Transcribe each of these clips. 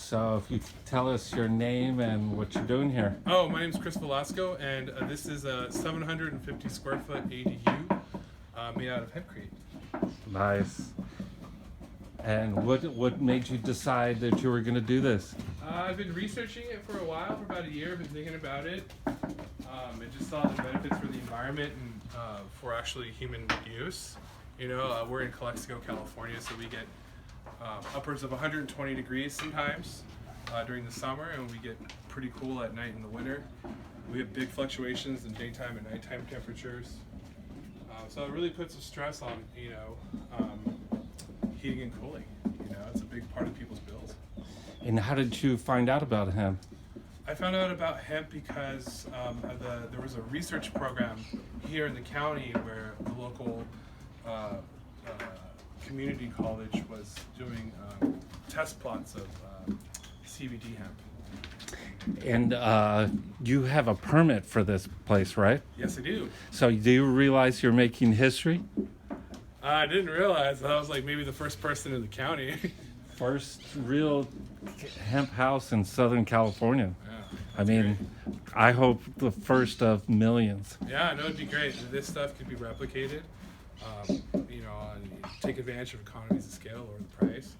So if you could tell us your name and what you're doing here. Oh, my name's Chris Velasco, and this is a 750 square foot ADU made out of hempcrete. Nice. And what made you decide that you were going to do this? I've been researching it for a while, for about a year. I've been thinking about it. I just saw the benefits for the environment and for actually human use. You know, we're in Calexico, California, so we get upwards of 120 degrees sometimes during the summer, and we get pretty cool at night in the winter. We have big fluctuations in daytime and nighttime temperatures. So it really puts a stress on, heating and cooling. You know, it's a big part of people's bills. And how did you find out about hemp? I found out about hemp because there was a research program here in the county where the local community college was doing test plots of CBD hemp. And you have a permit for this place, right? Yes, I do. So do you realize you're making history? I didn't realize that I was like maybe the first person in the county. First real hemp house in Southern California. Yeah, I mean, great. I hope the first of millions. Yeah, no, it'd be great. This stuff could be replicated. And take advantage of economies of scale or the price.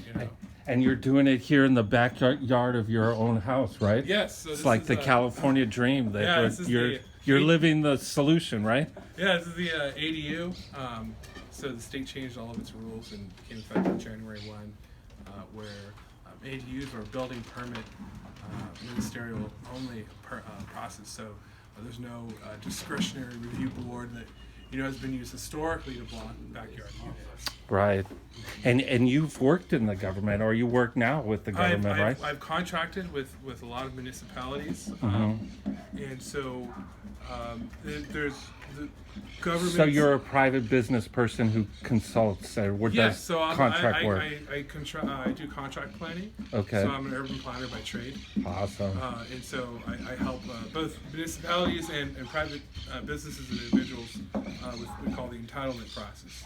You know. And you're doing it here in the backyard of your own house, right? Yes. So it's like the California dream that yeah, this is you're living the solution, right? Yeah, this is the ADU. So the state changed all of its rules and became effective January 1, where ADUs are building permit ministerial only process. So there's no discretionary review board that has been used historically to block backyard units. Right. And you've worked in the government, or you work now with the government, right? I've contracted with a lot of municipalities, and so there's the government. So you're a private business person who consults, or what does contract work? I do contract planning. Okay. So I'm an urban planner by trade. Awesome. And so I help both municipalities and private businesses and individuals with what we call the entitlement process.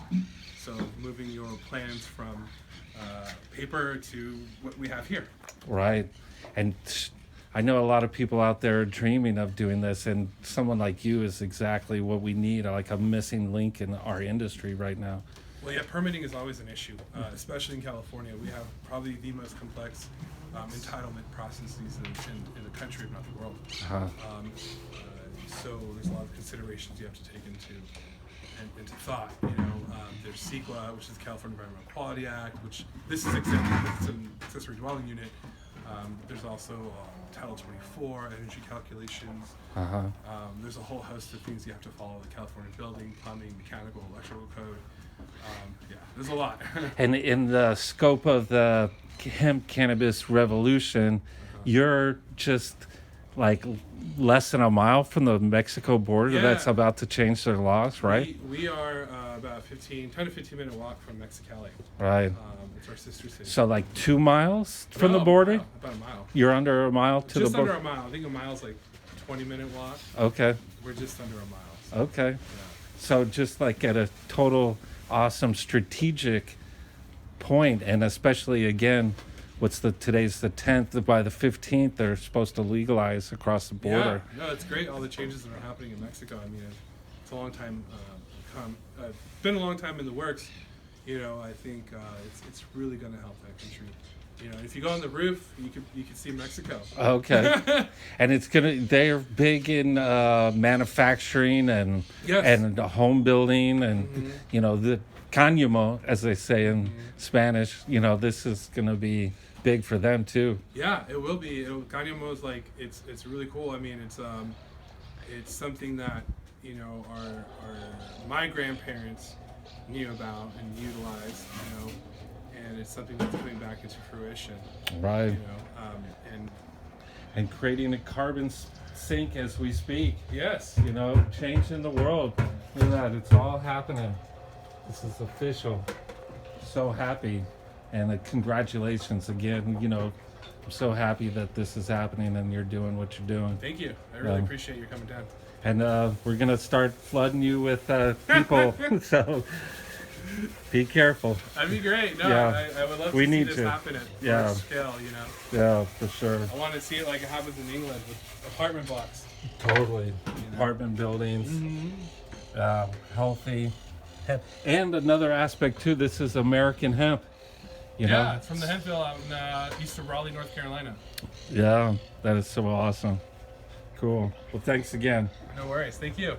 So moving your plans from paper to what we have here. Right. And I know a lot of people out there are dreaming of doing this, and someone like you is exactly what we need, like a missing link in our industry right now. Well, yeah, permitting is always an issue, especially in California. We have probably the most complex entitlement processes in the country, if not the world. So there's a lot of considerations you have to take into thought. There's CEQA, which is the California Environmental Quality Act, which this is exempt because it's an accessory dwelling unit. There's also Title 24, energy calculations. There's a whole host of things you have to follow: the California Building, Plumbing, Mechanical, Electrical Code. There's a lot. And in the scope of the hemp cannabis revolution, you're just like less than a mile from the Mexico border that's about to change their laws, right? We are about 10 to 15 minute walk from Mexicali. Right. It's our sister city. So like 2 miles from the border? No, about a mile. You're under a mile to the border? Just under a mile. I think a mile's like 20-minute walk. Okay. We're just under a mile. So, okay. Yeah. So just like at a total awesome strategic point, and especially again, today's the 10th, by the 15th they're supposed to legalize across the border. Yeah, no, it's great, all the changes that are happening in Mexico. I mean, it's a long time been a long time in the works. I think it's really going to help that country. If you go on the roof, you can see Mexico. Okay. And they're big in manufacturing and home building and the cáñamo, as they say in Spanish. This is going to be big for them too. Yeah, it will be. Cáñamo is like it's really cool. I mean, it's something that my grandparents knew about and utilized. And it's something that's coming back into fruition. Right. And creating a carbon sink as we speak. Yes. Changing the world. Look at that. It's all happening. This is official. So happy. And congratulations again. I'm so happy that this is happening and you're doing what you're doing. Thank you. I really appreciate you coming down. And we're going to start flooding you with people. So Be careful. That'd be great. No, Yeah. I would love We to see need this to. happen at Yeah. large scale, you know. Yeah, for sure. I want to see it like it happens in England with apartment blocks. Totally. Apartment buildings, healthy. And another aspect too, this is American hemp. You know? It's from the Hempville out in east of Raleigh, North Carolina. Yeah, that is so awesome. Cool. Well, thanks again. No worries. Thank you.